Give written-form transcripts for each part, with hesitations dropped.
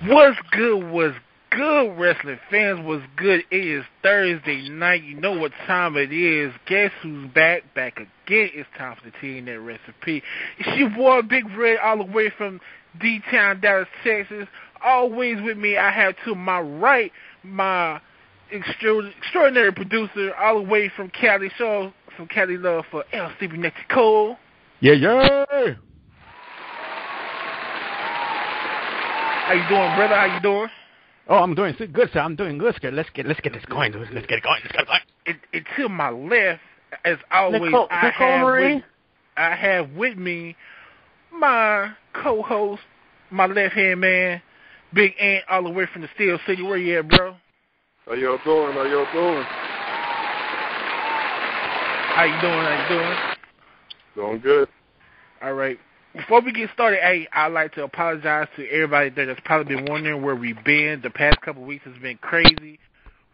What's good, wrestling fans? What's good? It is Thursday night. You know what time it is. Guess who's back? Back again. It's time for the TNA Recipe. It's your boy, Big Red, all the way from D-Town, Dallas, Texas. Always with me, I have to my right, my extraordinary producer, all the way from Cali. Show some Cali love for EL.CIBERNETICO. Yeah. How you doing, brother? How you doing? Oh, I'm doing good, sir. I'm doing good, sir. Let's get this going, dude. Let's get it going. And to my left, as always, I have with me my co-host, my left-hand man, Big Ant, all the way from the Steel City. Where you at, bro? How y'all doing? How you doing? Doing good. All right. Before we get started, I'd like to apologize to everybody that's probably been wondering where we've been. The past couple of weeks has been crazy.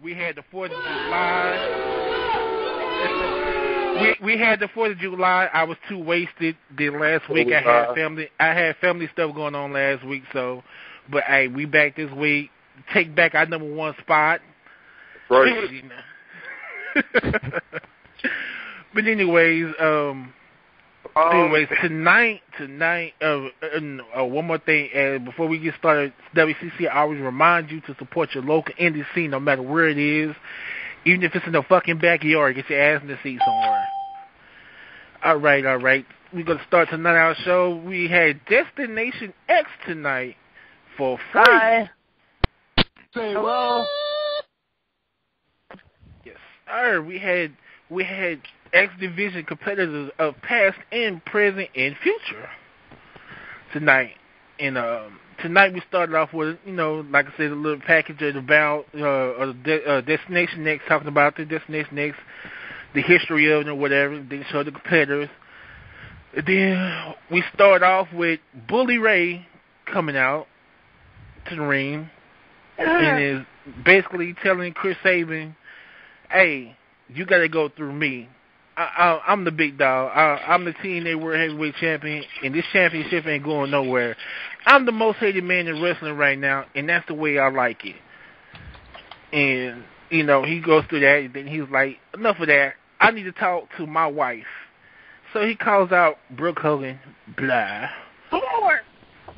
We had the 4th of July. We had the 4th of July. I was too wasted. Then last week I had family stuff going on last week. But we back this week. Take back our number one spot. Right. But anyways, tonight, one more thing. Before we get started, WCC, I always remind you to support your local indie scene, no matter where it is, even if it's in the fucking backyard. Get your ass in the seat somewhere. All right. We're gonna start tonight our show. We had Destination X tonight for free. Hi. Say hello. Yes, sir. We had X Division competitors of past and present and future tonight. And tonight we started off with, like I said, a little package of the Destination X, talking about the Destination X, the history of it or whatever. They showed the competitors. And then we start off with Bully Ray coming out to the ring and is basically telling Chris Sabin, hey, you got to go through me. I'm the big dog. I'm the TNA World Heavyweight Champion, and this championship ain't going nowhere. I'm the most hated man in wrestling right now, and that's the way I like it. And, he goes through that, and then he's like, enough of that. I need to talk to my wife. So he calls out Brooke Hogan, blah.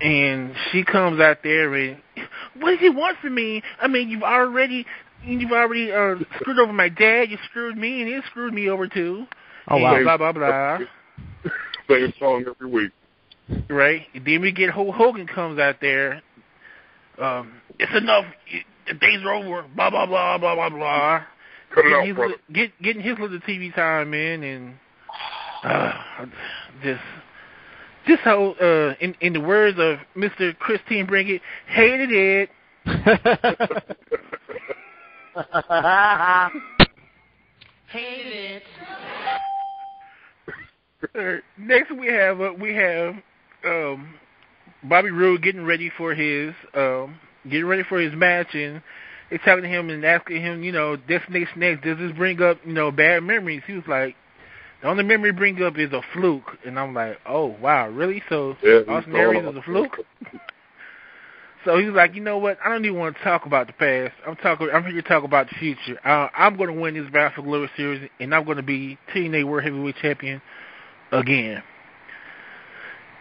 And she comes out there, and, what does he want from me? I mean, you've already screwed over my dad. You screwed me, and he screwed me over too. Oh, wow. Blah, blah, blah. Same song every week. Right. And then we get Hogan comes out there. It's enough. The days are over. Blah, blah, blah, blah, blah, blah. Getting his little TV time in, and just how, in the words of Mr. Christine Bringet, hated it. Hate it. Next we have Bobby Roode getting ready for his match, and they're talking to him and asking him, Destination X, does this bring up, bad memories? He was like, the only memory bring up is a fluke. And I'm like, oh wow, really? So Austin Aries is a fluke? So he was like, you know what? I don't even want to talk about the past. I'm here to talk about the future. I'm going to win this Battle for Glory series, and I'm going to be TNA World Heavyweight Champion again.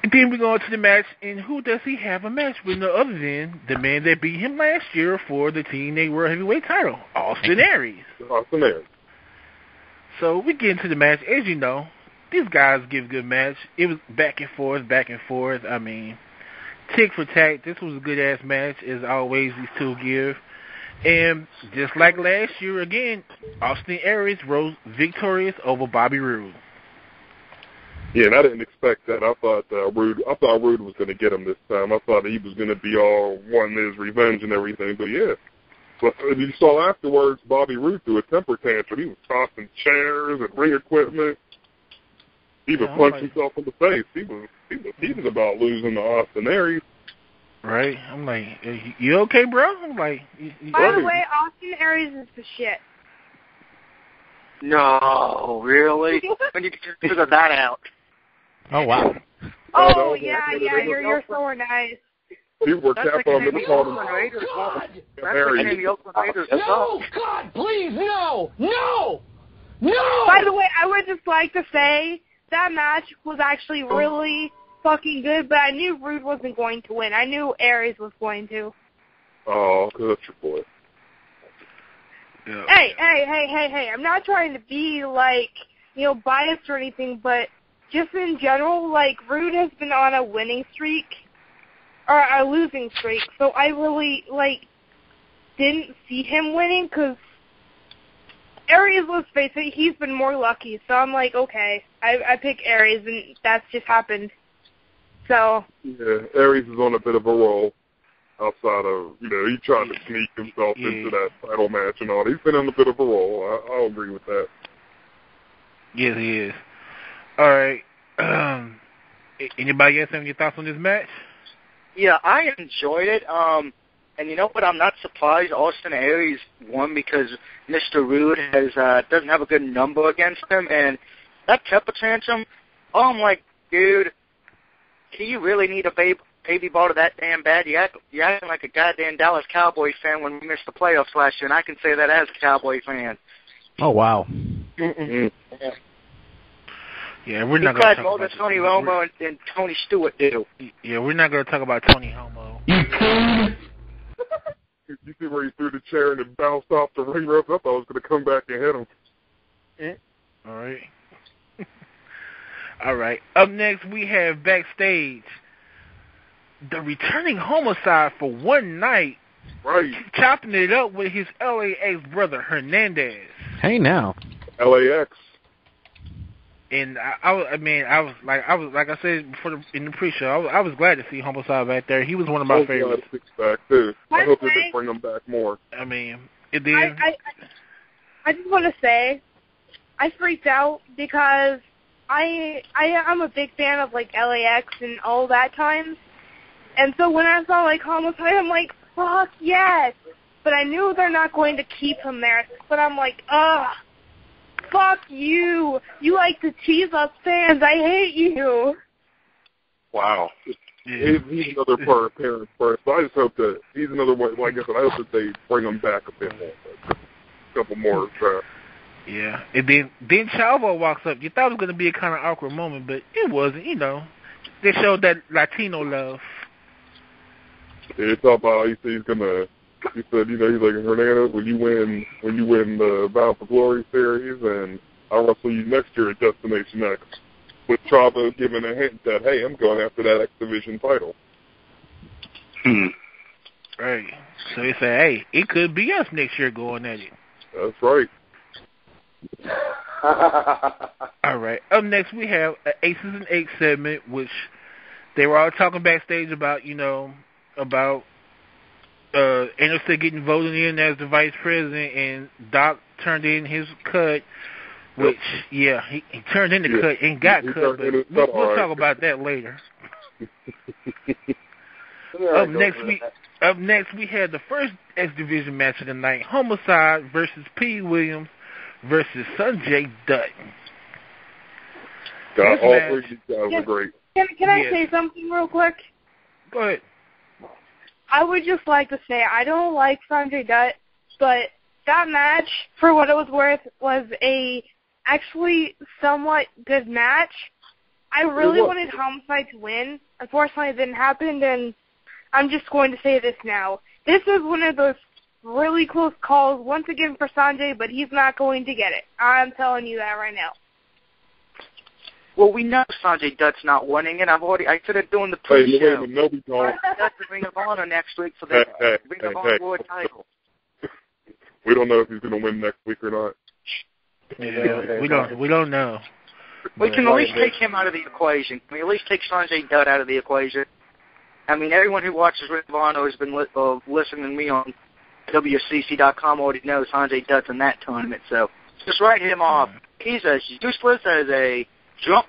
And then we go on to the match, and who does he have a match with? No other than the man that beat him last year for the TNA World Heavyweight title, Austin Aries. So we get into the match. As you know, these guys give a good match. It was back and forth. I mean, tick for tack. This was a good-ass match, as always, these two give. And just like last year, again, Austin Aries rose victorious over Bobby Roode. Yeah, and I didn't expect that. I thought Roode was going to get him this time. I thought he was going to be all wanting his revenge and everything. But yeah, but you saw afterwards, Bobby Roode threw a temper tantrum. He was tossing chairs and ring equipment. He even punched himself in the face. He was about losing to Austin Aries. Right. I'm like, you okay, bro? I'm like, by the way, Austin Aries is the shit. No, really? When did you figure that out? Oh, wow. Oh, yeah, you're so nice. People were capping on them, calling them. The Oakland Raiders. No, God, please, no. By the way, I would just like to say that match was actually really fucking good, but I knew Rude wasn't going to win. I knew Aries was going to. Oh, that's your boy. Yeah. Hey, I'm not trying to be, like, biased or anything, but just in general, like, Rude has been on a winning streak, or a losing streak, so I really, didn't see him winning, because Aries, let's face it, he's been more lucky, so I'm like, okay, I pick Aries, and that's just happened. So. Yeah, Aries is on a bit of a roll. Outside of, he tried to sneak himself into that title match and all. He's been on a bit of a roll. I'll agree with that. Yes, he is. All right. Anybody else have any thoughts on this match? Yeah, I enjoyed it. And you know what? I'm not surprised Austin Aries won because Mr. Rude doesn't have a good number against him. And that temper tantrum, I'm like, dude, do you really need a baby ball to that damn bad? You're acting like a goddamn Dallas Cowboys fan when we missed the playoffs last year, and I can say that as a Cowboy fan. Oh, wow. Mm-mm. Yeah, we're not going to cried talk more about than Tony Romo and Tony Stewart do. Yeah, we're not going to talk about Tony Homo. You see where he threw the chair and it bounced off the ring rope? I thought I was going to come back and hit him. All right. All right. Up next, we have backstage the returning Homicide for one night, right, chopping it up with his LAX brother Hernandez. Hey now, LAX. And I was like I said before in the pre-show, I was glad to see Homicide back there. He was one of my favorites. Back too. I hope they can bring him back more. I mean, it did. I just want to say, I freaked out because I'm a big fan of LAX and all that times. And so when I saw Homicide, I'm like, fuck yes. But I knew they're not going to keep him there. But I'm like, ugh, fuck you. You like to tease us fans. I hate you. Wow. Yeah. He's another appearance first. But I just hope that he's another one. Like I said, I hope that they bring him back a bit more. A couple more. Yeah. And then Chavo walks up. You thought it was going to be a kind of awkward moment, but it wasn't. They showed that Latino love. Yeah, he talked about he said he's like Hernandez, when you win the Bound for Glory series, and I'll wrestle you next year at Destination X, with Chavo giving a hint that, hey, I'm going after that X Division title. Right. So he said, hey, it could be us next year going at it. That's right. All right. Up next, we have an Aces and Eights segment, which they were all talking backstage about, about Anderson getting voted in as the vice president, and Doc turned in his cut, which, he turned in the cut and got cut, but we'll talk about that later. Up next, we had the first X Division match of the night, Homicide versus P. Williams versus Sanjay Dutt. God, all three of these guys were great. Can I say something real quick? Go ahead. I would just like to say I don't like Sanjay Dutt, but that match, for what it was worth, was a actually somewhat good match. I really wanted Homicide to win. Unfortunately, it didn't happen, and I'm just going to say this now. This is one of those really close calls, once again for Sanjay, but he's not going to get it. I'm telling you that right now. Well, we know Sanjay Dutt's not winning, and I said it during the pre-show. Hey, Dutt's the Ring of Honor next week for the Ring of Honor World title. We don't know if he's going to win next week or not. Yeah, we don't know. We can at least take him out of the equation. Can we at least take Sanjay Dutt out of the equation? I mean, everyone who watches Ring of Honor has been listening to me on WCC.com already knows Sanjay Dutt's in that tournament, so just write him off. He's as useless as a jump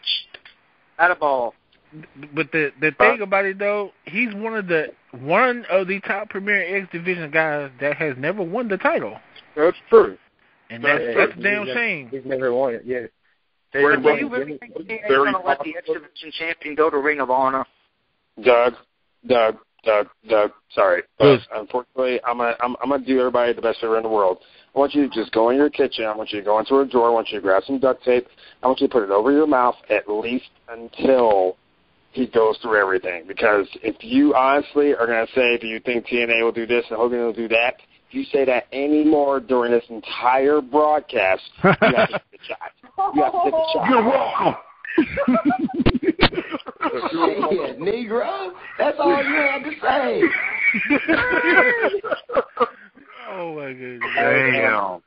at a ball. But the thing about it though, he's one of the top premier X Division guys that has never won the title. That's true. And that's a damn shame. He's never won it, yeah. Do you really think he's going to let the X Division champion go to Ring of Honor? Doug, Doug, sorry. But unfortunately, I'm gonna do everybody the best favor in the world. I want you to just go in your kitchen. I want you to go into a drawer. I want you to grab some duct tape. I want you to put it over your mouth at least until he goes through everything. Because if you honestly are going to say, do you think TNA will do this and Hogan will do that, if you say that anymore during this entire broadcast, you have to take a shot. You have to take a shot. You're welcome. Shit, Negro. That's all you had to say. Oh, my goodness. Damn.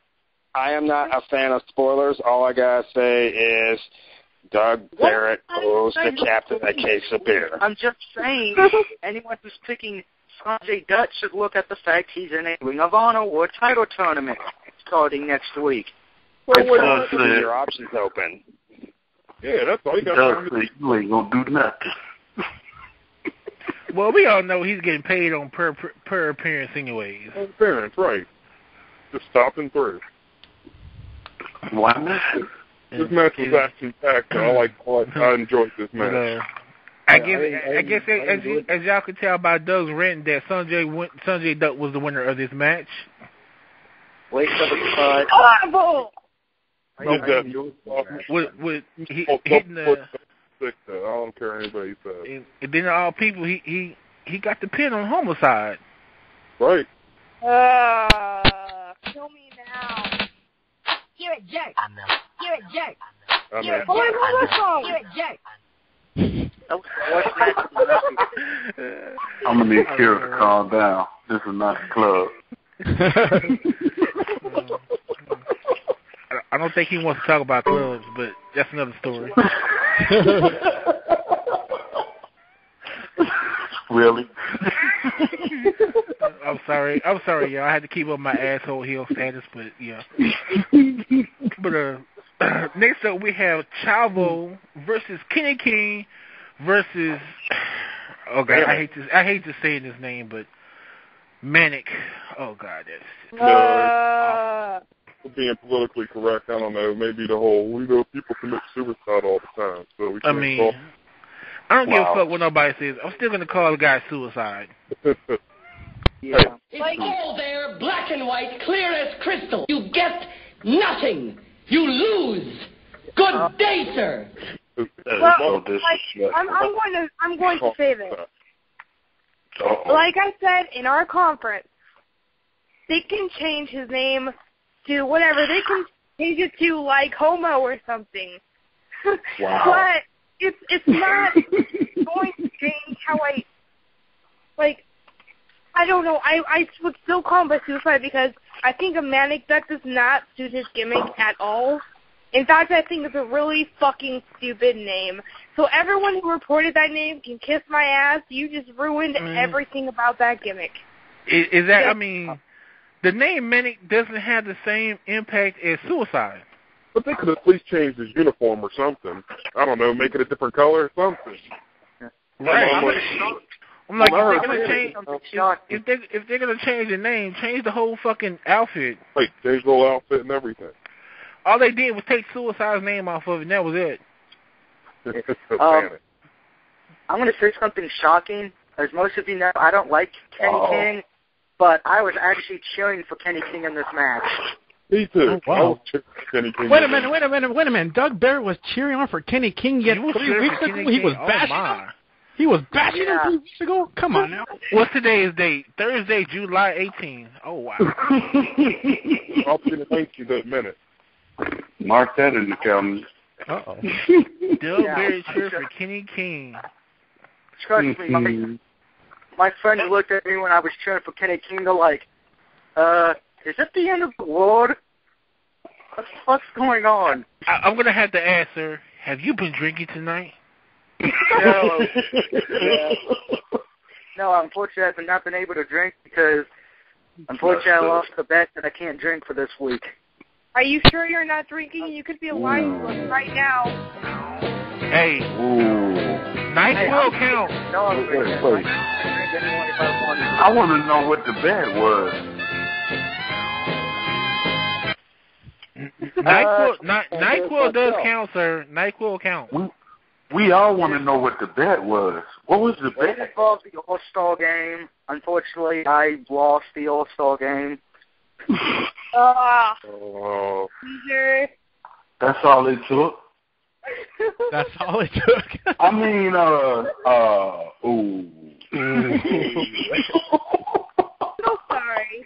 I am not a fan of spoilers. All I got to say is Doug Barrett owes the captain a case of beer. I'm just saying, anyone who's picking Sanjay Dutt should look at the fact he's in a Ring of Honor World title tournament starting next week. Well, your options open. Yeah, that's all you got to do. You ain't going to do nothing. Well, we all know he's getting paid on per appearance anyways. Per appearance, right. Just stopping through. Why not? This match was actually packed. I enjoyed this match. I guess as y'all can tell by Doug's rant that Sanjay Dutt was the winner of this match. Wait till the side. Horrible! With hitting the... I don't care what anybody says. And then all people, he got the pin on Homicide. Right. Kill me now. You're a jerk. I know. You're a jerk. You're a jerk. You're a jerk. I'm going to need Kira to calm down. This is not the club. I don't think he wants to talk about clubs, but that's another story. Really? I'm sorry, y'all. I had to keep up my asshole heel status, but yeah. But next up we have Chavo versus Kenny King versus. Oh God, I hate to say his name, but Manic. Oh God, that's. Being politically correct, I don't know. Maybe the whole people commit suicide all the time, so we can't I don't give a fuck what nobody says. I'm still gonna call the guy suicide. Yeah. It's all there, black and white, clear as crystal. You get nothing. You lose. Good day, sir. Well, I'm going to say this. Like I said in our conference, they can change his name to whatever. They can change it to like homo or something. Wow. But it's not going to change how I don't know. I would still call him by suicide because I think a Manic Dutt does not suit his gimmick at all. In fact, I think it's a really fucking stupid name. So everyone who reported that name can kiss my ass. You just ruined everything about that gimmick. Is that, I mean, the name Manic doesn't have the same impact as suicide. But they could at least change his uniform or something. I don't know, make it a different color or something. Right. I'm like, if they're gonna change the name, change the whole fucking outfit. Like, change the whole outfit and everything. All they did was take Suicide's name off of it, and that was it. I'm going to say something shocking. As most of you know, I don't like Kenny King, but I was actually cheering for Kenny King in this match. Me too. Oh, wow. Kenny King. Wait a minute. Doug Barrett was cheering on for Kenny King yet 3 weeks ago. He was bashing him. He was bashing him 3 weeks ago? Come on now. What's today's date? Thursday, July 18th. Oh, wow. I'll be the link in a minute. Mark that in the calendar. Uh-oh. Doug Barrett cheering for Kenny King. Trust me, my friend looked at me when I was cheering for Kenny King. They're like, is it the end of the world? What the fuck's going on? I'm going to have to ask, sir, have you been drinking tonight? No. No, unfortunately, I've not been able to drink because, unfortunately, I lost the bet that I can't drink for this week. Are you sure you're not drinking? You could be lying to us right now. Hey. Night will count. No, I'm drinking. I want to know what the bet was. NyQuil does count, sir. NyQuil count. We all want to know what the bet was. What was the bet? It involved the All-Star game. Unfortunately, I lost the All-Star game. Loser. That's all it took. That's all it took. I mean, ooh. So sorry.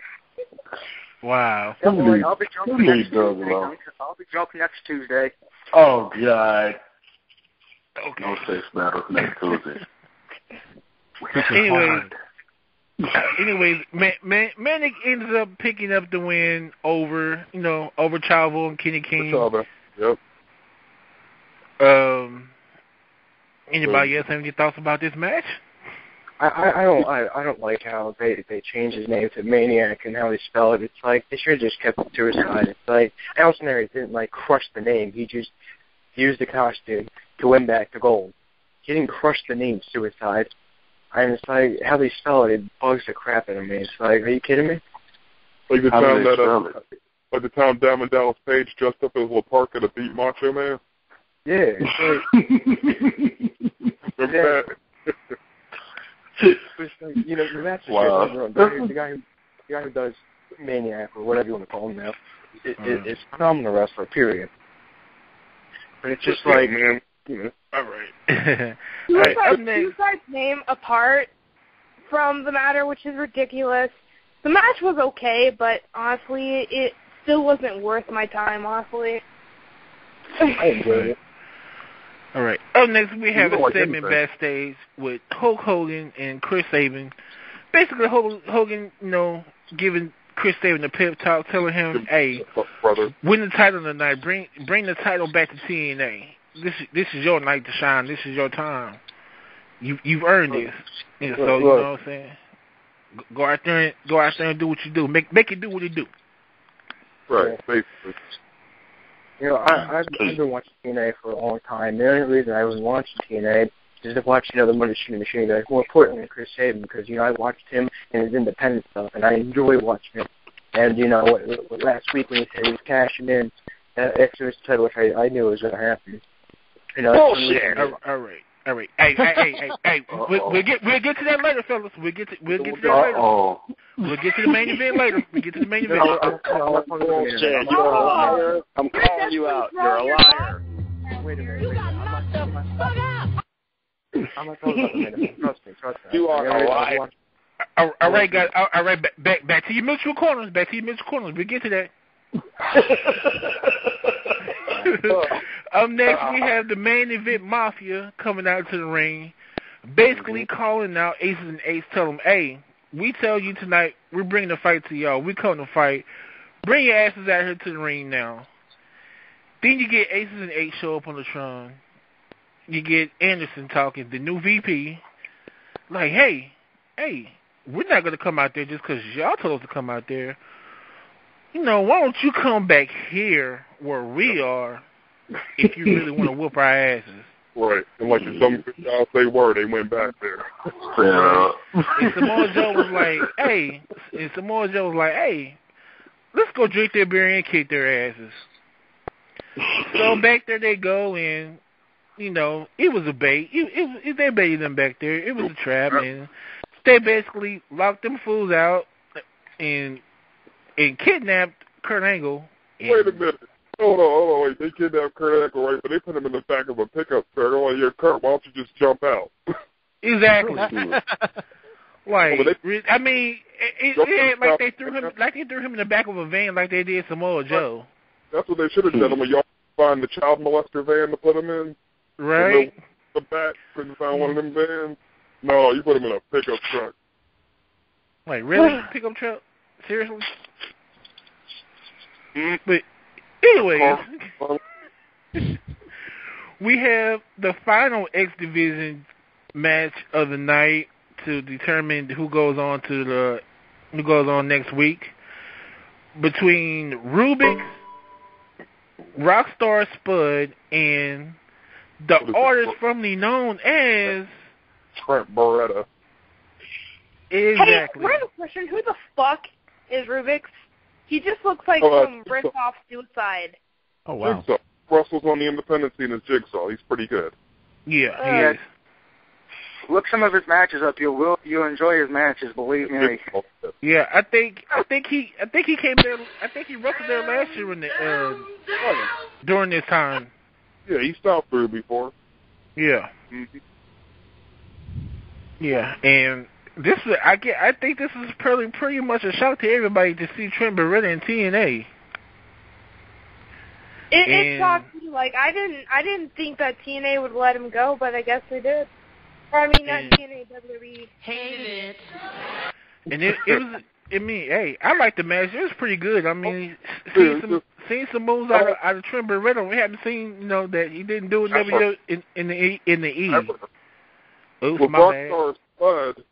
Wow. I'll be drunk next Tuesday. I'll be drunk next Tuesday. Oh, God. Okay. No sex battle next Tuesday. Anyways, Manic ends up picking up the win over Chavo and Kenny King. Yep. Anybody else have any thoughts about this match? I don't like how they changed his name to Maniac and how they spell it. It's like they should have just kept it Suicide. It's like Allison Aries didn't crush the name. He just used the costume to win back the gold. He didn't crush the name Suicide. And it's like how they spell it bugs the crap out of me. It's like, are you kidding me? Like the time Diamond Dallas Page dressed up as little Parker to beat Macho Man. Yeah. Remember that? The match is the guy who does Maniac or whatever you want to call him now. It's a phenomenal wrestler, period. But it's just like, man. All right. Suicide's name apart from the matter, which is ridiculous. The match was okay, but honestly, it still wasn't worth my time, honestly. I enjoyed it. All right. Up next, we have a segment backstage with Hulk Hogan and Chris Sabin. Basically, Hogan, giving Chris Sabin a pep talk, telling him, "Hey, win the title tonight. Bring the title back to TNA. This is your night to shine. This is your time. You've earned this. And so you know what I'm saying. Go out there and do what you do. Make it do what it do." Right. Basically. I've been watching TNA for a long time. The only reason I was watching TNA is to watch, the Machine Machine guys. More importantly, Chris Sabin, because, I watched him and his independent stuff, and I enjoy watching him. And, last week when he said he was cashing in extra title, which I knew was going to happen. Bullshit. All right. Hey. We'll get to that later, fellas. We'll get to that later. We'll get to the main event later. Bullshit. You're a liar. I'm calling you out. You're a liar. Wait a minute. I'm not talking about the main event. Trust me. You are a liar. All right, guys. All right, back to your mutual corners. We'll get to that. Up next, we have the main event Mafia coming out to the ring, basically calling out Aces and Eights, tell them, "Hey, we tell you tonight, we're bringing the fight to y'all. We come to fight. Bring your asses out here to the ring now." Then you get Aces and Eights show up on the Tron. You get Anderson talking, the new VP, like, hey, we're not going to come out there just because y'all told us to come out there. Why don't you come back here where we are if you really want to whoop our asses? Right. And like the dumb guys they were, they went back there. And Samoa Joe was like, hey, let's go drink their beer and kick their asses. So back there they go, and, it was a bait. They baited them back there. It was a trap, and they basically locked them fools out and kidnapped Kurt Angle. Wait a minute. Hold on. Wait. They kidnapped Kurt Angle, right? But they put him in the back of a pickup truck. Oh, yeah, Kurt, why don't you just jump out? Exactly. They threw him in the back of a van like they did Samoa Joe. That's what they should have done. When y'all find the child molester van to put him in, right? The back couldn't find one of them vans. No, you put him in a pickup truck. Wait, really? Pickup truck? Seriously? But anyways, we have the final X Division match of the night to determine who goes on next week between Rubik, Rockstar Spud, and the artist formerly known as Trent Beretta. Exactly. Hey, I have a question. Who the fuck is Rubik's? He just looks like some rip-off Suicide. Oh, wow. Jigsaw. Russell's on the independent scene as Jigsaw. He's pretty good. Yeah, he is. Look some of his matches up. You'll enjoy his matches. Believe me. Yeah, I think he came there. I think he wrestled there last year in the during this time. Yeah, he stopped through before. Yeah. Mm-hmm. Yeah, and this is I think this is pretty much a shock to everybody to see Trent Beretta in TNA. It shocked me. Like I didn't think that TNA would let him go, but I guess they did. I mean, not TNA, WWE. Hated it. And it was. I mean, hey, I liked the match. It was pretty good. I mean, seeing some moves out of Trent Beretta. We haven't seen, that he didn't do it in the E. Oops, well, my bad. Rockstar Spud,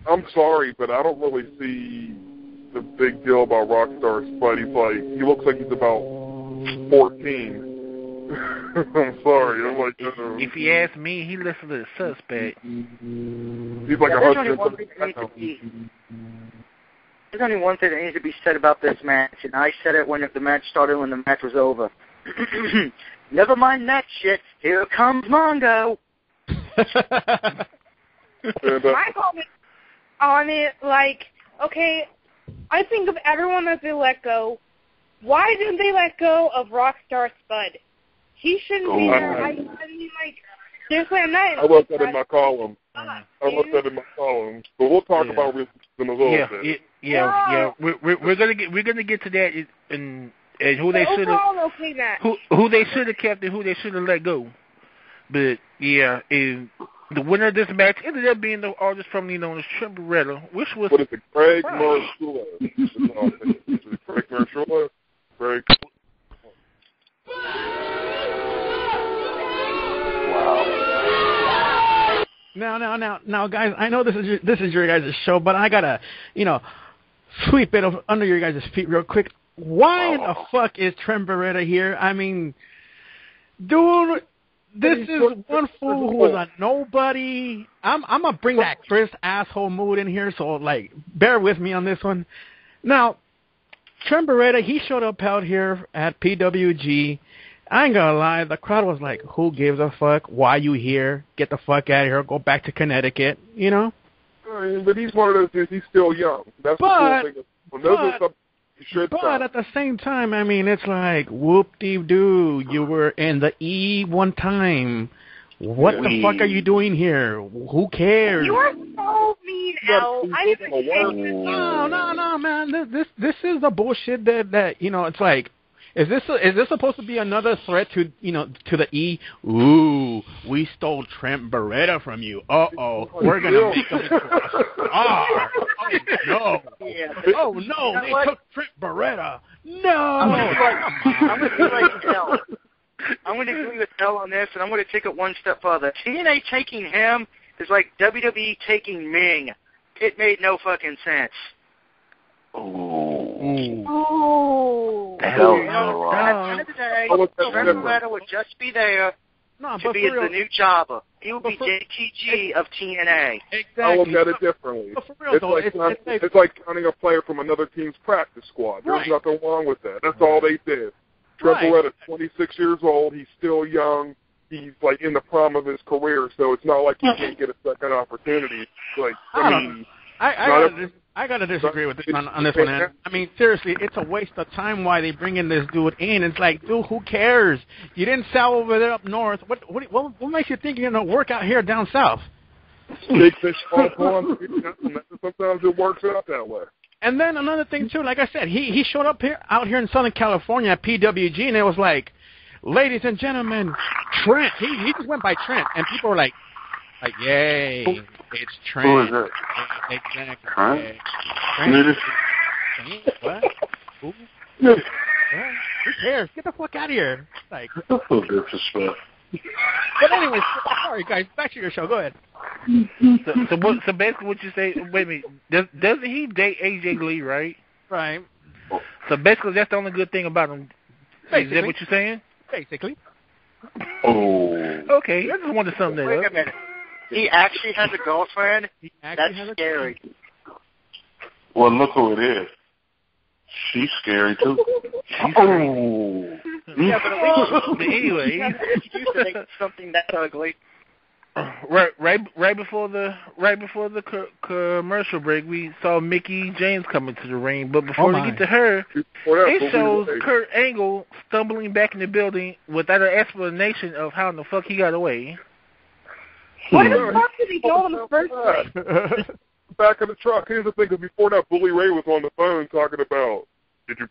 I'm sorry, but I don't really see the big deal about Rockstar Spud. He looks like he's about 14. I'm sorry. I'm like, if you ask me, he looks a little suspect. He's like 100. There's only one thing that needs to be said about this match, and I said it when the match started, when the match was over. Never mind that shit. Here comes Mongo. My comment on it, okay, I think of everyone that they let go. Why didn't they let go of Rockstar Spud? He shouldn't be there. I mean, seriously, I'm not. I wrote that in my column. But we'll talk about this in a little bit. Yeah. We're gonna get to that and who they should have who they should have kept and who they should have let go. But yeah, and the winner of this match ended up being the artist formerly known as Trent Beretta, which was what is it, Craig Marshall? Craig Marshall? Craig. Now, guys, I know this is your guys' show, but I gotta, sweep it under your guys' feet real quick. Why in the fuck is Trent Beretta here? I mean, dude, this is one fool who was a nobody. I'm gonna bring that Chris asshole mood in here, so bear with me on this one. Now, Trent Beretta, he showed up out here at PWG. I ain't gonna lie, the crowd was like, who gives a fuck? Why you here? Get the fuck out of here. Go back to Connecticut, But he's one of those dudes, he's still young. That's the cool thing. But at the same time, I mean, it's like, whoop-de-doo, you were in the E one time. What the fuck are you doing here? Who cares? You are so mean, Al. No, man. This is the bullshit that it's like, is this supposed to be another threat to the E? Ooh, we stole Trent Beretta from you. We're gonna make him into a star. Oh no, they took Trent Beretta. No, I'm gonna be like L. I'm gonna agree with L on this, and I'm gonna take it one step further. TNA taking him is like WWE taking Ming. It made no fucking sense. Oh. At the end of the day, Trent Beretta would just be there to be the new jobber. He would be JTG of TNA. Exactly. I look at it differently. It's like counting a player from another team's practice squad. There's nothing wrong with that. That's all they did. Trent Beretta, 26 years old. He's still young. He's in the prime of his career, so it's not like he can't get a second opportunity. I gotta disagree with this on this one, man. I mean, seriously, it's a waste of time why they bring in this dude in. It's like, dude, who cares? You didn't sell over there up north. What makes you think you're gonna work out here down south? Big fish fall pond. Sometimes it works out that way. And then another thing too, like I said, he showed up out here in Southern California at PWG, and it was like, ladies and gentlemen, Trent. He just went by Trent, and people were like, yay, it's Trent. Who is it? Exactly. Trent? What? Who? What? Who cares? Get the fuck out of here. That's so disrespect. But anyway, sorry guys, back to your show. Go ahead. So basically, what you say? Wait a minute. Doesn't he date AJ Lee, right? Right. So basically, that's the only good thing about him. Basically. Is that what you're saying? Basically. Oh. Okay, I just wanted to sum that up. Wait a minute. He actually has a girlfriend? That's scary. Well, look who it is. She's scary, too. Yeah, but at least anyway, excuse to make something that ugly. Right before the commercial break, we saw Mickey James coming to the ring. But before we get to her, it shows Kurt Angle stumbling back in the building without an explanation of how in the fuck he got away. Why the fuck did he go in the first place? Back of the truck. Here's the thing: because before that, Bully Ray was on the phone talking about did you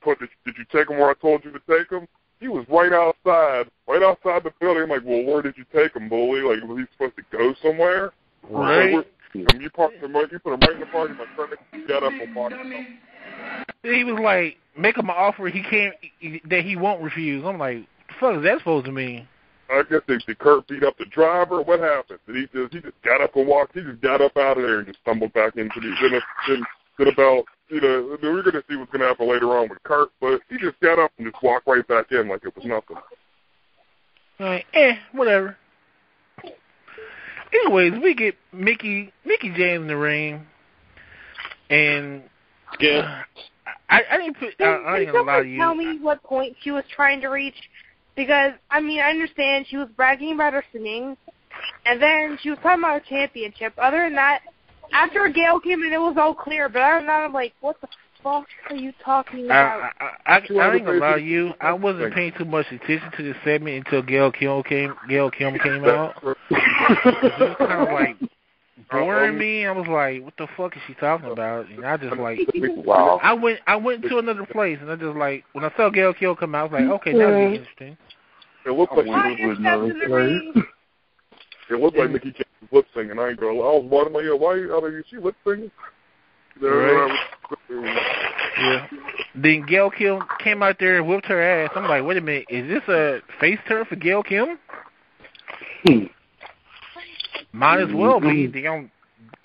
take him where I told you to take him? He was right outside the building. I'm like, well, where did you take him, Bully? Like, was he supposed to go somewhere? Right. You put him right in the parking lot. Trying to get up and walk. He was like, make him an offer that he won't refuse. I'm like, the fuck is that supposed to mean? I guess did Kurt beat up the driver? What happened? Did he just got up and walked? He just got up out of there and just stumbled back into the about. We're going to see what's going to happen later on with Kurt, but he just got up and just walked right back in like it was nothing. Like, whatever. Anyways, we get Mickey James in the ring, and I didn't put. I ain't gonna lie to you. Tell me what point she was trying to reach, because I understand she was bragging about her singing, and then she was talking about her championship. Other than that, after Gail came in, it was all clear. But other than that, I'm like, what the fuck are you talking about? I ain't gonna lie to you. I wasn't paying too much attention to this segment until Gail Kim came out. It was kind of like boring me. I was like, what the fuck is she talking about? And I just like, wow. I went to another place, and I just like, when I saw Gail Kim come out, I was like, okay, that'll be interesting. It looked like she was another place. It looked like Mickey James was lip singing. I ain't gonna. I was wondering, is she lip singing? Right. Yeah. Then Gail Kim came out there and whooped her ass. I'm like, wait a minute, is this a face turn for Gail Kim? Might as well be. They gonna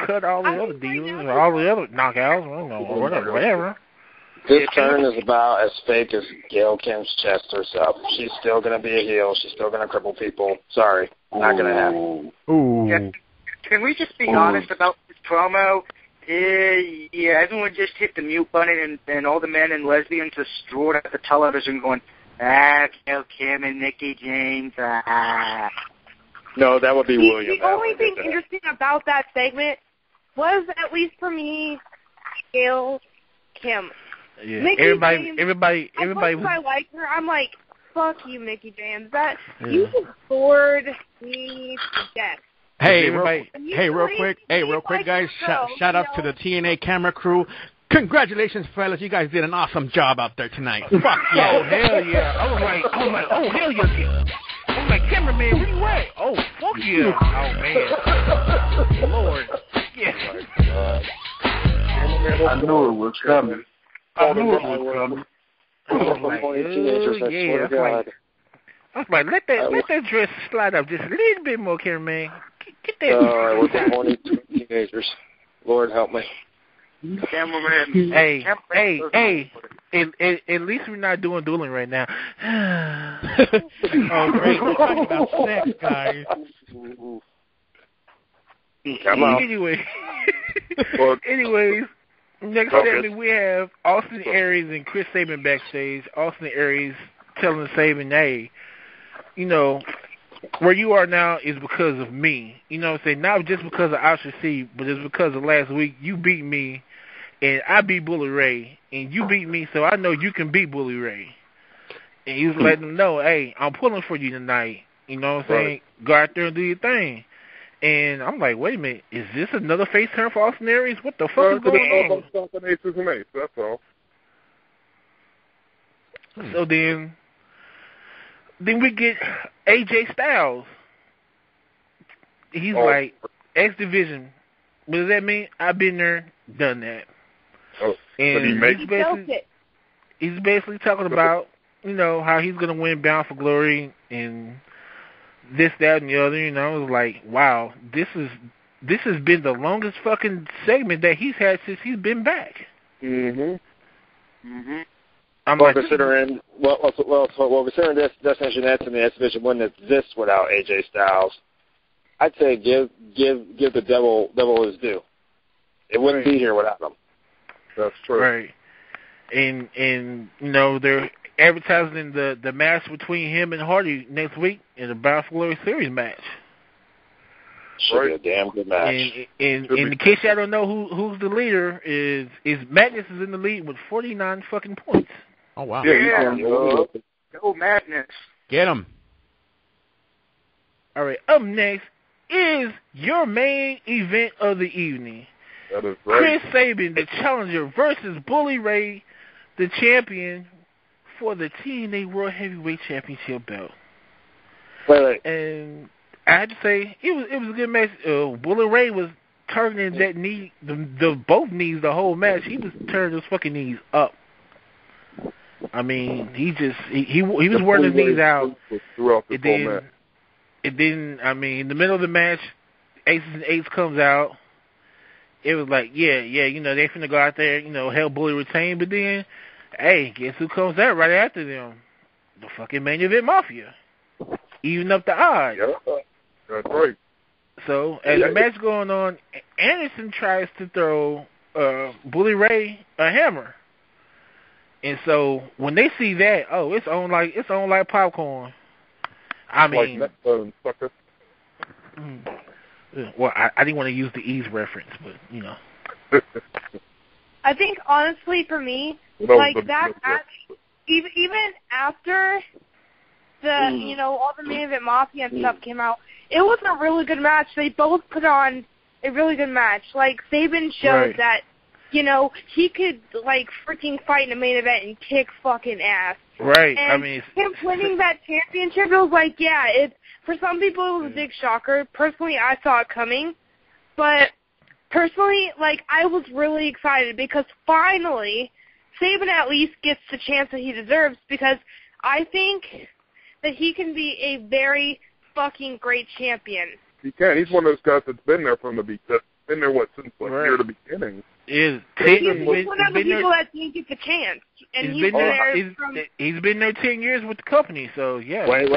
cut all the other deals or all the other knockouts, or whatever. This turn is about as fake as Gail Kim's chest herself. She's still going to be a heel. She's still going to cripple people. Sorry, not going to happen. Yeah. Can we just be honest about this promo? Yeah, everyone just hit the mute button, and all the men and lesbians just roared at the television going, Gail Kim and Mickey James, No, that would be William. The only thing interesting about that segment was, at least for me, Gail Kim. Yeah, Mickey everybody was. I like her. I'm like, fuck you, Mickey James. You just bored me to death. Hey, real quick, guys. Shout out to the TNA camera crew. Congratulations, fellas. You guys did an awesome job out there tonight. Fuck yeah. Oh, hell yeah. I was like, oh, hell yeah. I was like, cameraman, where you at? Oh, fuck yeah. Oh, man. Lord. Yeah. I knew it was coming. I was like, let that dress slide up just a little bit more, cameraman. Get that. All right, we're horny teenagers. Lord help me. Cameraman. Hey. At least we're not doing dueling right now. Oh, great. We're talking about sex, guys. Come on. Anyways, next segment we have Austin Aries and Chris Sabin backstage. Austin Aries telling Sabin, hey, where you are now is because of me. You know what I'm saying? Not just because of ICC, but it's because of last week you beat me, and I beat Bully Ray, and you beat me, so I know you can beat Bully Ray. And he was letting them know, hey, I'm pulling for you tonight. You know what I'm saying? Go out there and do your thing. And I'm like, wait a minute, is this another face turn for Austin Aries? What the fuck is going on? Aces and eights, that's all. So then we get AJ Styles. He's like, X Division. What does that mean? I've been there, done that. Oh, and he's basically talking about, how he's going to win Bound for Glory and this, that, and the other. It was like, wow, this has been the longest fucking segment that he's had since he's been back. Considering this Destination X and the X Division wouldn't exist without AJ Styles, I'd say give the devil his due. It wouldn't be here without him. That's true. Right. And advertising the match between him and Hardy next week in the Bound for Glory Series match. Should be a damn good match. And in case y'all don't know who's the leader, is Madness is in the lead with 49 fucking points. Oh, wow. Yeah. Go Madness. Get him. All right, up next is your main event of the evening. That is right. Chris Sabin, the challenger, versus Bully Ray, the champion, for the TNA World Heavyweight Championship belt. Wait. And I had to say, it was a good match. Bully Ray was turning that knee, both knees, the whole match. He was turning those fucking knees up. I mean, he was wearing his knees out. Throughout the whole match. I mean, in the middle of the match, Aces and Eights comes out. It was like, yeah, they finna go out there, help Bully retain. But then, hey, guess who comes out right after them? The fucking Main Event Mafia. Even up the odds. Yeah, that's right. So, as the match going on, Anderson tries to throw Bully Ray a hammer. And so, when they see that, it's on like popcorn. I mean, like neckbone, sucker. Well, I didn't want to use the Ease reference, but I think honestly, for me, that match, even after the all the Main Event Mafia and stuff came out, it was a really good match. They both put on a really good match. Like Sabin showed that he could freaking fight in a main event and kick fucking ass. Right. And I mean, him winning that championship, it was like, for some people it was a big shocker. Personally, I saw it coming. But personally, I was really excited because finally Sabin at least gets the chance that he deserves, because I think that he can be a very fucking great champion. He can. He's one of those guys that's been there from the beginning. Been there, since near the beginning. He's one of the people that didn't get the chance, and he's been there 10 years with the company. So yeah. Wait.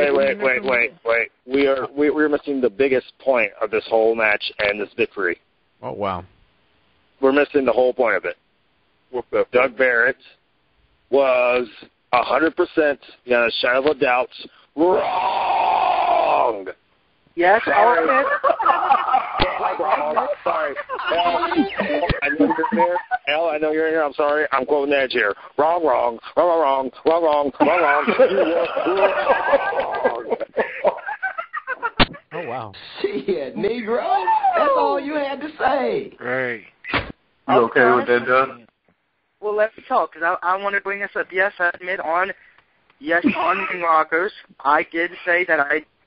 We're missing the biggest point of this whole match and this victory. Oh wow. We're missing the whole point of it. What's that? Doug Barrett was 100%, a shadow of a doubt, wrong. Yes, sorry. Sorry. I know you're in there. I'm sorry. I'm quoting Edge here. Wrong. Shit, Oh, wow. Negro. That's all you had to say. Right. You okay with that, Doug? Well, let's talk, because I want to bring this up. Yes, I admit on Ring Rockers, I did say that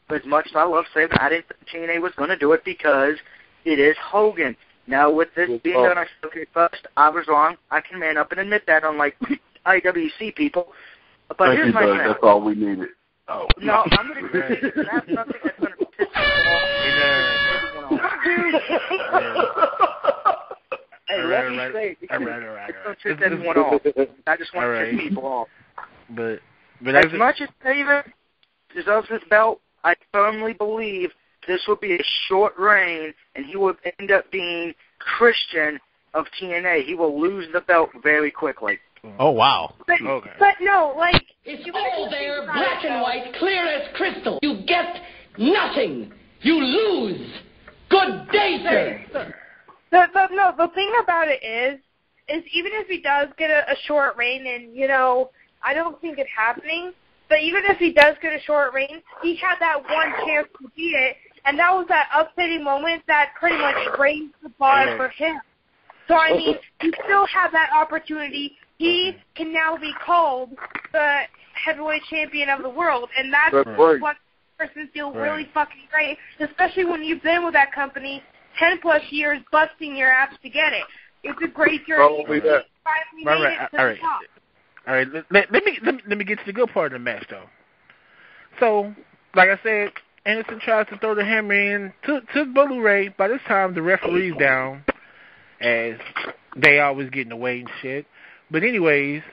as much as I love Sabin, I didn't think TNA was going to do it because it is Hogan. Now, with this being done, I said, okay, first, I was wrong. I can man up and admit that, unlike IWC people. But here's my thing. That's all we needed. Oh. No, I'm going to that's nothing that's going to piss me off. Hey, let me say, it's going to piss everyone off. I just want to piss people off. But as much as David deserves this belt, I firmly believe this will be a short reign, and he will end up being Christian of TNA. He will lose the belt very quickly. Oh, wow. But no, it's all there, black and white, clear as crystal. You get nothing. You lose. Good day, sir. The thing about it is even if he does get a short reign, and, I don't think it's happening, but even if he does get a short reign, he had that one chance to beat it, and that was that upsetting moment that pretty much raised the bar for him. So, I mean, you still have that opportunity. He can now be called the heavyweight champion of the world, and that's what person feels really fucking great, especially when you've been with that company 10-plus years busting your ass to get it. It's a great journey. Finally made it to the top. All right, let me get to the good part of the match, though. So, like I said, Anderson tries to throw the hammer in to Bully Ray. By this time, the referee's down, as they always get in the way and shit. But anyways,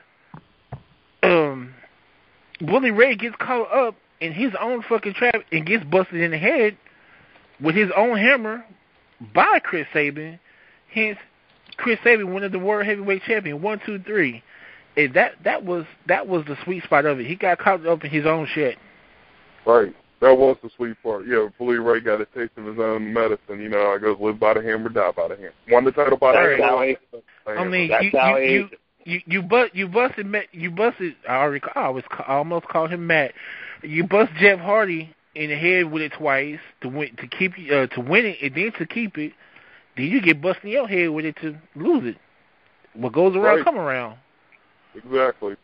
Bully Ray gets caught up in his own fucking trap and gets busted in the head with his own hammer by Chris Sabin. Hence, Chris Sabin winning the World Heavyweight Champion. 1, 2, 3. that was the sweet spot of it. He got caught up in his own shit. Right. That was the sweet part. Yeah, Bully Ray got a taste of his own medicine. You know, I goes live by the hammer, die by the hammer. Won the title by the hammer. I mean, you busted. I almost called him Matt. You bust Jeff Hardy in the head with it twice to win it, and then to keep it. Then you get busted in your head with it to lose it. What goes around come around. Exactly.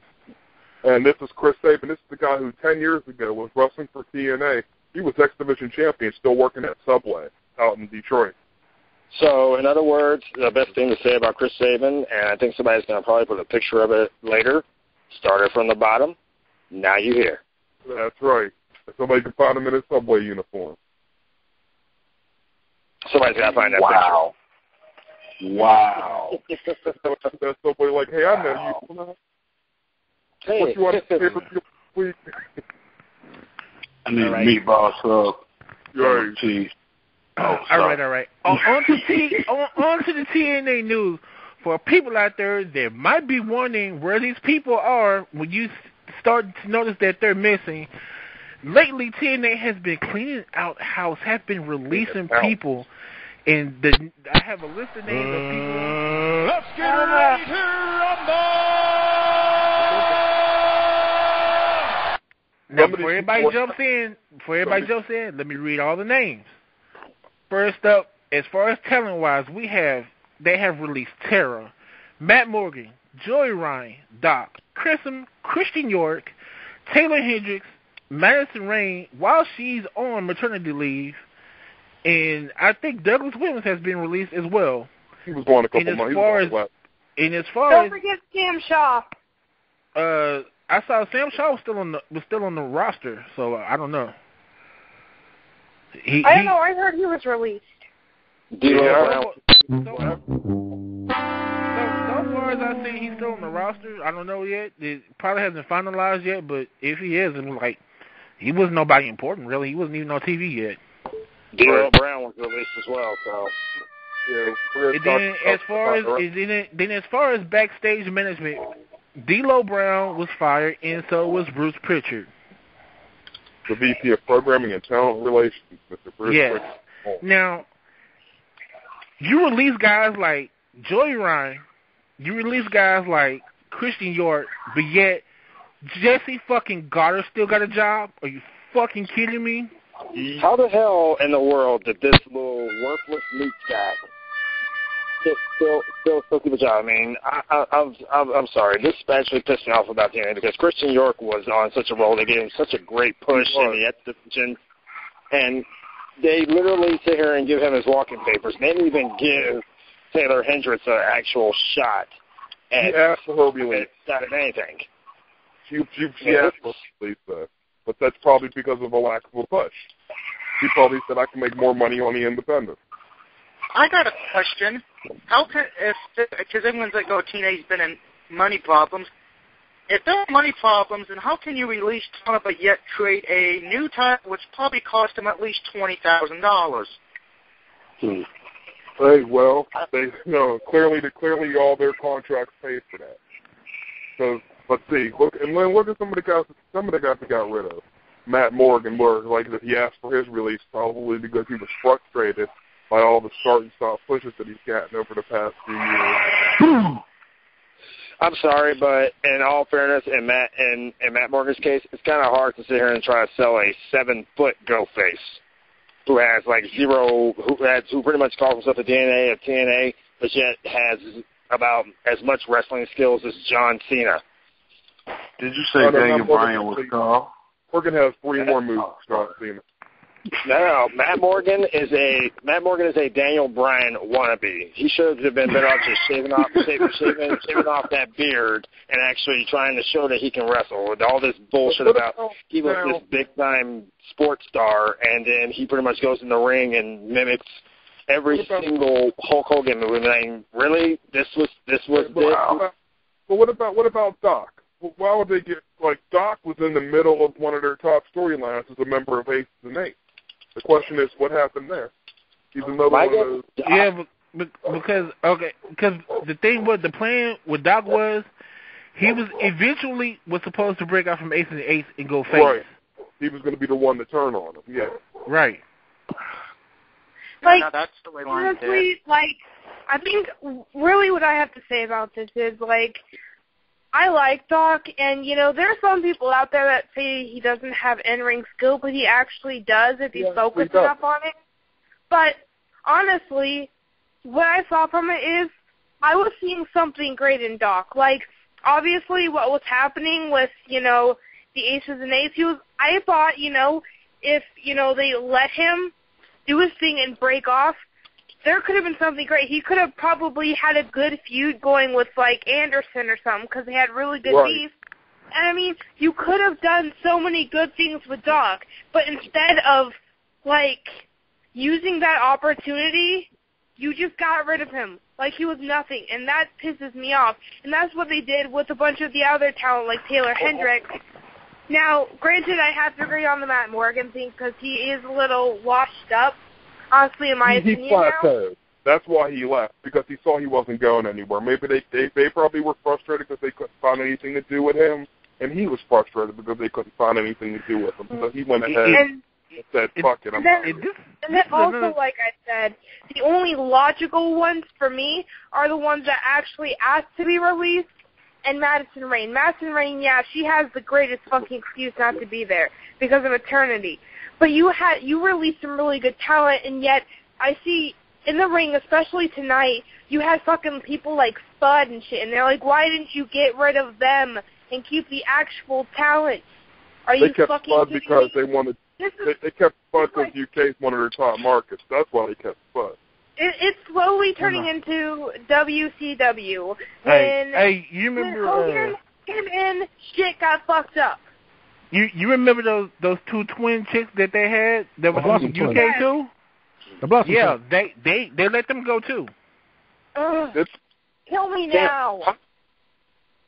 And this is Chris Sabin. This is the guy who 10 years ago was wrestling for TNA. He was X Division champion, still working at Subway out in Detroit. So, in other words, the best thing to say about Chris Sabin, and I think somebody's going to probably put a picture of it later, started from the bottom, now you're here. That's right. Somebody can find him in his Subway uniform. Somebody's got to find that picture. Wow. That Subway like, hey, I know you. Hey. What you want to say for week? I need meatball sub. Right. Cheese. All right. On to the TNA news. For people out there that might be wondering where these people are when you start to notice that they're missing, lately TNA has been cleaning out house, have been releasing people, and I have a list of names of people. Let's get ready to rumble! Now, before everybody jumps in, let me read all the names. First up, as far as talent-wise, they have released Tara, Matt Morgan, Joey Ryan, Doc, Christian York, Taylor Hendricks, Madison Rain, while she's on maternity leave, and I think Douglas Williams has been released as well. He was going a couple months. Don't forget Sam Shaw. I saw Sam Shaw was still on the roster, so I don't know. I don't know. I heard he was released. So far as I see, he's still on the roster. I don't know yet. It probably hasn't finalized yet, but if he is, he was nobody important, really. He wasn't even on TV yet. D'Lo Brown was released as well, so. Yeah, as far as backstage management, D'Lo Brown was fired, and so was Bruce Pritchard. The VP of Programming and Talent Relations, Mr. Bruce Pritchard. Now, you release guys like Joey Ryan, you release guys like Christian York, but yet Jesse fucking Goddard still got a job? Are you fucking kidding me? How the hell in the world did this little worthless meat sack still keep a job? I mean, I'm sorry. This actually pissed me off about TNA because Christian York was on such a roll. They gave him such a great push in the X division, and they literally sit here and give him his walking papers. They didn't even give Taylor Hendricks an actual shot at anything. She asked for Lisa, but that's probably because of a lack of a push. She probably said, I can make more money on the independent. I got a question. Because everyone's like, oh, TNA's been in money problems. If there are money problems, then how can you release talent but yet create a new title which probably cost them at least $20,000? Hey, well, clearly all their contracts paid for that. So let's see. Look at some of the guys that got rid of. Matt Morgan, where that he asked for his release probably because he was frustrated by all the start and stop pushes that he's gotten over the past few years. I'm sorry, but in all fairness, in Matt Morgan's case, it's kind of hard to sit here and try to sell a 7-foot go face who has who pretty much calls himself the DNA of TNA, but yet has about as much wrestling skills as John Cena. Did you say Daniel Bryan was called? Morgan has 3 more moves than John Cena. No, Matt Morgan is a Daniel Bryan wannabe. He should have been better off just shaving off that beard and actually trying to show that he can wrestle. With all this bullshit about he was this big time sports star, and then he pretty much goes in the ring and mimics every single Hulk Hogan move. I mean, really, this was it. But what about Doc? Why would they get Doc was in the middle of one of their top storylines as a member of Aces and Eights? The question is, what happened there? He's another one of those. Yeah, because the thing with the plan with Doc was He was eventually supposed to break out from Ace and Ace and go face. Right. He was going to be the one to turn on him. Yeah. Right. Like, no, that's the way honestly, like, I think really what I have to say about this is, like, I like Doc, and, you know, there are some people out there that say he doesn't have in-ring skill, but he actually does if he's focused enough on it. But, honestly, what I saw from it is I was seeing something great in Doc. Like, obviously what was happening with, you know, the Aces and Aces, I thought, you know, if, you know, they let him do his thing and break off, there could have been something great. He could have probably had a good feud going with, like, Anderson or something because they had really good beef. And, I mean, you could have done so many good things with Doc, but instead of, like, using that opportunity, you just got rid of him like he was nothing, and that pisses me off. And that's what they did with a bunch of the other talent like Taylor Hendricks. Now, granted, I have to agree on the Matt Morgan thing because he is a little washed up, honestly, in my opinion. He plateaued. That's why he left, because he saw he wasn't going anywhere. Maybe they probably were frustrated because they couldn't find anything to do with him, and he was frustrated because they couldn't find anything to do with him. So he went ahead and said, fuck it, I'm out. And then also, like I said, the only logical ones for me are the ones that actually asked to be released, and Madison Rayne. Madison Rayne, yeah, she has the greatest fucking excuse not to be there because of maternity. But you released some really good talent, and yet I see in the ring, especially tonight, you had fucking people like Spud and shit, and they're like, why didn't you get rid of them and keep the actual talent? Are you fucking Spud kidding because me? they wanted. They kept Spud because UK's one of their top markets. That's why they kept Spud. It's slowly turning into WCW. Hey, you remember Hogan came in, shit got fucked up. You remember those two twin chicks that they had that was from UK too? The Blossom yeah, they let them go too. Kill me now.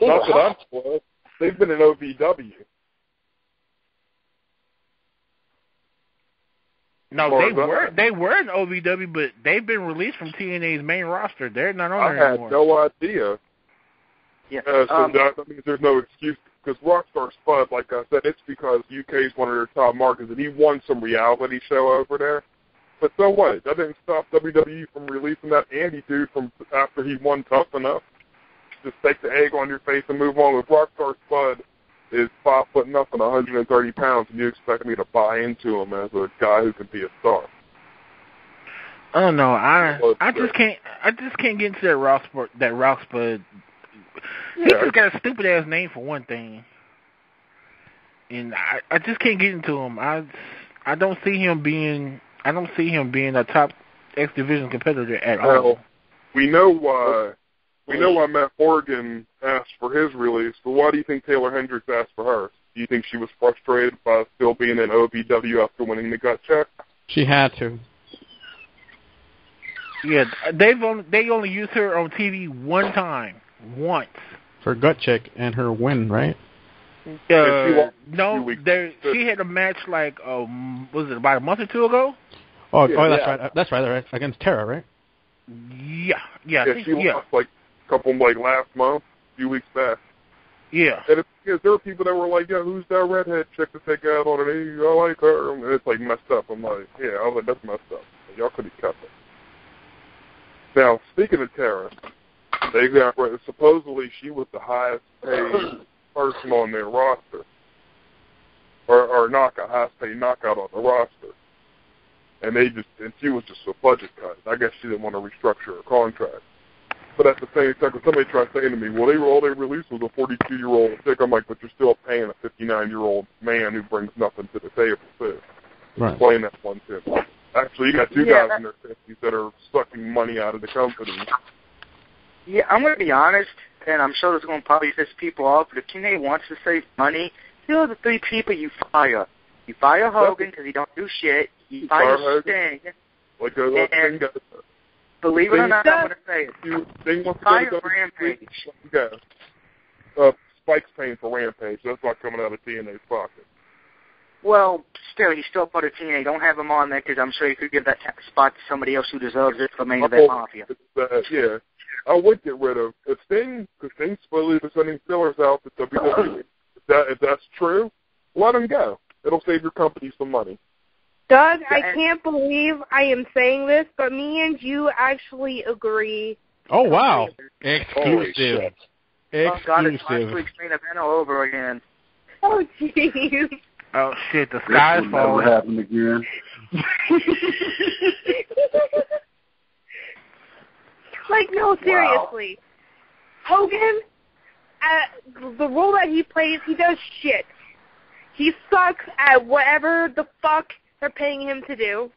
Not that I'm spoiled. They've been in OVW. No, they were in OVW, but they've been released from TNA's main roster. They're not on there anymore. I had no idea. Yeah. So that means there's no excuse, because Rockstar Spud, like I said, it's because UK's one of their top markets, and he won some reality show over there. But so what? That didn't stop WWE from releasing that Andy dude from after he won Tough Enough. Just take the egg on your face and move on. With Rockstar Spud is 5 foot and 130 pounds, and you expect me to buy into him as a guy who can be a star? I don't know. I just can't get into that Rock Spud. He just got a stupid ass name for one thing, and I just can't get into him. I don't see him being a top X Division competitor at all. We know why Matt Morgan asked for his release, but why do you think Taylor Hendricks asked for hers? Do you think she was frustrated by still being in OVW after winning the gut check? She had to. Yeah, they only used her on TV once. For gut check and her win, right? No, she had a match like was it about a month or two ago? That's right. Against Tara, right? Yeah. She lost like a couple last month, a few weeks back. Yeah. And there were people that were like, yeah, who's that redhead chick to take out on it? I like her. And it's like messed up. I'm like, yeah, I was like, that's messed up. Y'all could have cut it. Now, speaking of Tara, supposedly she was the highest paid person on their roster, or highest paid knockout on the roster, and she was just a budget cut. I guess she didn't want to restructure her contract. But at the same time, somebody tried saying to me, well, all they released was a 42-year-old chick. I'm like, but you're still paying a 59-year-old man who brings nothing to the table, too. Right. Explain that one, too. Actually, you got two guys in their 50s that are sucking money out of the company. Yeah, I'm going to be honest, and I'm sure this is going to probably piss people off, but if TNA wants to save money, here are the three people you fire. You fire Hogan because he don't do shit. You fire Sting. Believe it or not, I'm going to say it. Fire Rampage. Spike's paying for Rampage. That's not coming out of TNA's pocket. Well, still, he's still part of TNA. Don't have him on there because I'm sure you could give that spot to somebody else who deserves it for main event Mafia. Yeah. I would get rid of if Sting, because Sting's supposedly sending fillers out to WWE. If that's true, let him go. It'll save your company some money. Doug, I can't believe I am saying this, but me and you actually agree. Oh, wow. Exclusive. Oh, God, it's actually explain event all over again. Oh, jeez. Oh, shit, the sky's falling. Never happen again. Like, no, seriously. Wow. Hogan, the role that he plays, he does shit. He sucks at whatever the fuck they're paying him to do.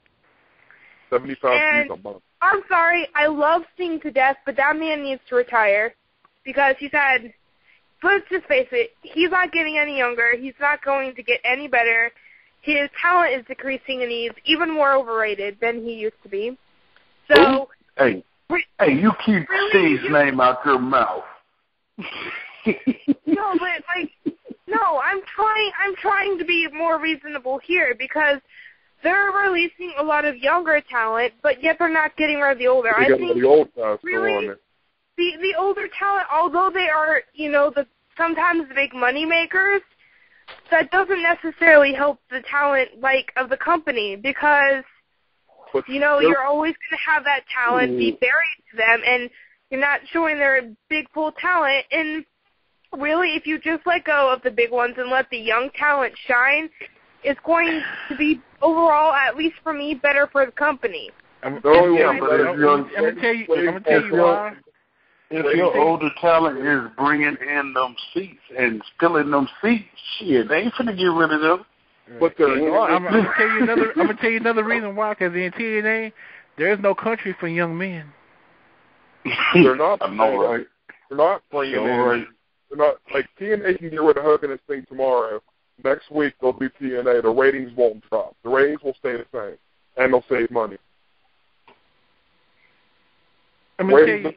75 a month. I'm sorry, I love Sting to death, but that man needs to retire because he's had, let's just face it, he's not getting any younger. He's not going to get any better. His talent is decreasing, and he's even more overrated than he used to be. So, hey, you keep Steve's name out your mouth. No, but no, I'm trying to be more reasonable here because they're releasing a lot of younger talent, but yet they're not getting rid of the older. I think the old guys really the older talent, although they are, sometimes the big money makers, that doesn't necessarily help the talent of the company because you're always going to have that talent be buried to them, and you're not showing their big full talent. And really, if you just let go of the big ones and let the young talent shine, it's going to be overall, at least for me, better for the company. I'm gonna tell you why. If your older talent is bringing in them seats and filling them seats, shit, they ain't finna get rid of them. But I'm gonna tell you another reason why. Because in TNA, there is no country for young men. They're not. I know, right? They're not bringing in. Right. They're not like TNA can get rid of Hogan and Sting tomorrow. Next week they'll be TNA. The ratings won't drop. The ratings will stay the same, and they'll save money. I'm gonna tell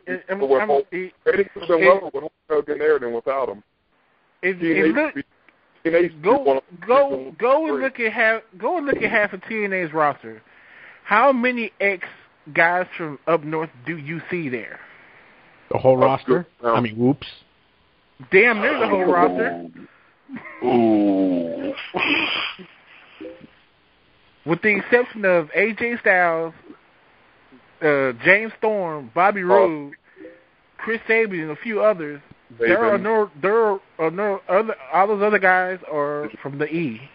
you. Ratings have been lower with Hogan there than without him. Go and look at half of TNA's roster. How many ex-guys from up north do you see there? The whole roster? I mean, whoops. Damn, there's a whole roster. Ooh. With the exception of AJ Styles, James Storm, Bobby Roode, Chris Sabin, and a few others, there are no other. All those other guys are from the E.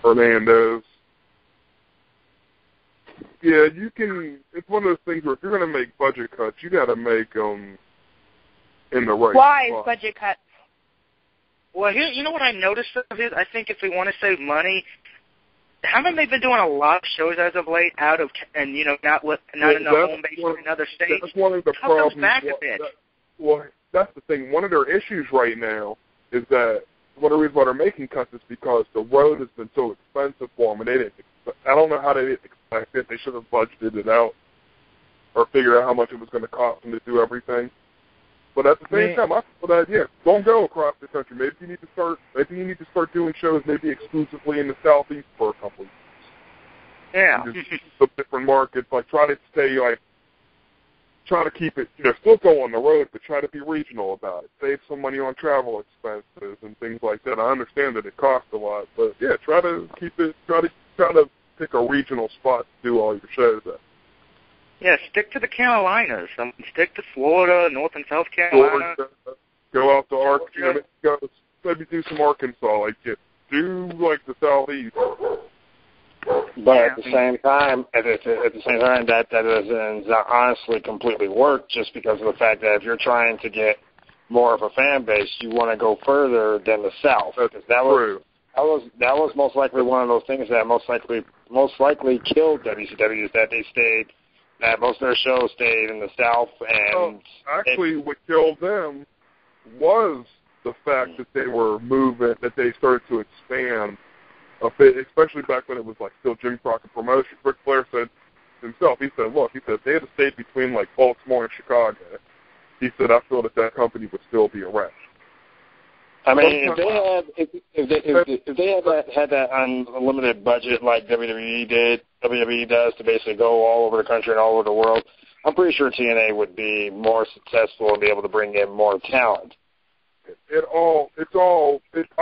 Hernandez. Yeah, you can. It's one of those things where if you're going to make budget cuts, you got to make them in the right Why spot. Budget cuts? Well, here, you know what I noticed is I think if we want to save money, haven't they been doing a lot of shows as of late not in the home base or another state? That's one of the problems. Back a bit. That's the thing. One of their issues right now is that one of the reasons why they're making cuts is because the road has been so expensive for them, and I don't know how they didn't expect it. They should have budgeted it out or figured out how much it was going to cost them to do everything. But at the same time, I feel that don't go across the country. Maybe you need to start doing shows maybe exclusively in the Southeast for a couple of years. Yeah. Just some different markets. Try to keep it. Still go on the road, but try to be regional about it. Save some money on travel expenses and things like that. I understand that it costs a lot, but try to keep it. Try to pick a regional spot to do all your shows at. Yeah, stick to the Carolinas. Stick to Florida, North and South Carolina. Go out to Arkansas. Maybe do some Arkansas. Do the Southeast. But at the same time, that doesn't honestly completely work, just because of the fact that if you're trying to get more of a fan base, you want to go further than the South. That's true. That was most likely one of those things that most likely killed WCW, is that they stayed. That most of their shows stayed in the South, and actually, what killed them was the fact that they were moving, that they started to expand a bit, especially back when it was still Jim Crockett Promotion. Ric Flair said himself, he said, if they had stayed between Baltimore and Chicago, he said, I feel that company would still be around. I mean, if they had that unlimited budget like WWE did, WWE does to basically go all over the country and all over the world, I'm pretty sure TNA would be more successful and be able to bring in more talent. I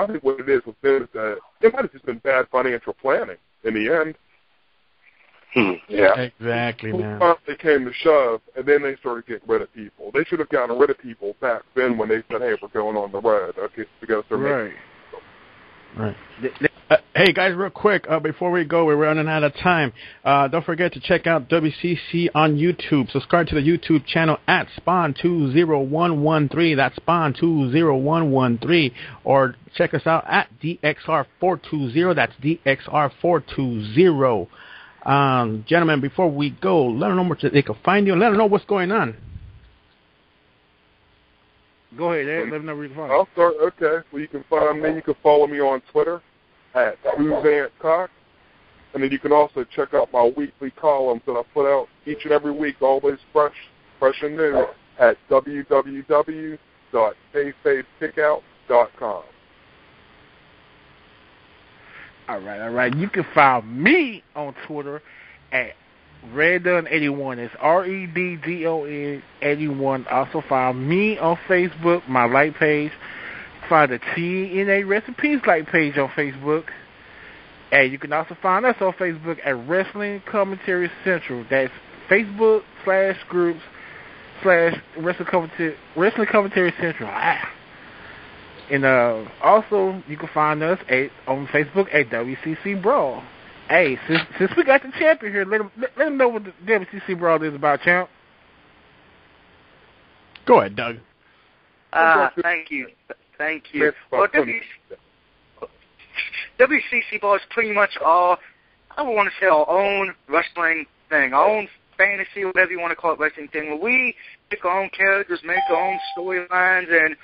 think what it is with them is that it might have just been bad financial planning in the end. Yeah. Exactly, man. They came to shove, and then they started getting rid of people. They should have gotten rid of people back then when they said, hey, we're going on the road. Okay, we got to start making. Right. Hey, guys, real quick, before we go, we're running out of time. Don't forget to check out WCC on YouTube. Subscribe to the YouTube channel at Spawn20113. That's Spawn20113. Or check us out at DXR420. That's DXR420. Gentlemen, before we go, let them know where they can find you and let them know what's going on. Go ahead, Ed. Let them know where you can find I'll start. Okay. Well, you can find me. You can follow me on Twitter at Who'sAntCock. And then you can also check out my weekly columns that I put out each and every week, always fresh and new, at www.kayfabepickout.com. All right. You can find me on Twitter at Reddon81. It's REDDON 81. Also find me on Facebook, my like page. Find the TNA Recipes like page on Facebook. And you can also find us on Facebook at Wrestling Commentary Central. That's Facebook/groups/Wrestling Commentary Central. And also, you can find us on Facebook at WCC Brawl. Hey, since we got the champion here, let him know what the WCC Brawl is about, champ. Go ahead, Doug. Thank you. Well, WCC Brawl is pretty much I would want to say our own wrestling thing, our own fantasy, whatever you want to call it, wrestling thing, where we pick our own characters, make our own storylines, and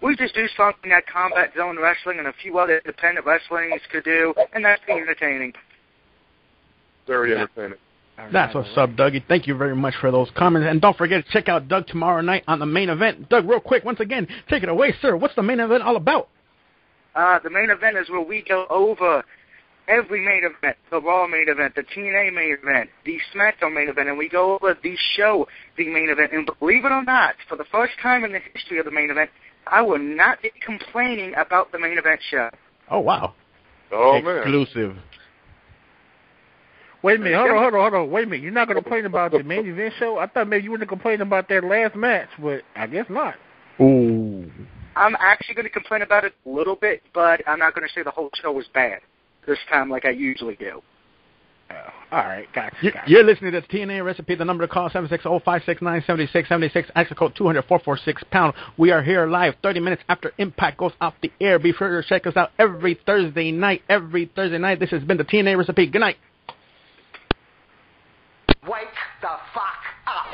we just do something that Combat Zone Wrestling and a few other independent wrestlings could do, and that's entertaining. Very entertaining. That's what's up, Dougie. Thank you very much for those comments. And don't forget to check out Doug tomorrow night on the main event. Doug, real quick, once again, take it away, sir. What's the main event all about? The main event is where we go over every main event, the Raw main event, the TNA main event, the SmackDown main event, and we go over the show, the main event. And believe it or not, for the first time in the history of the main event, I will not be complaining about the main event show. Oh, wow. Oh, man. Exclusive. Wait a minute. Hold on. Wait a minute. You're not going to complain about the main event show? I thought maybe you were going to complain about that last match, but I guess not. Ooh. I'm actually going to complain about it a little bit, but I'm not going to say the whole show was bad this time like I usually do. Oh, all right. Gotcha. You're listening to TNA Recipe. The number to call, 760-569-7676. Access code 200-446-pound. We are here live 30 minutes after Impact goes off the air. Be sure to check us out every Thursday night. This has been the TNA Recipe. Good night. Wake the fuck up.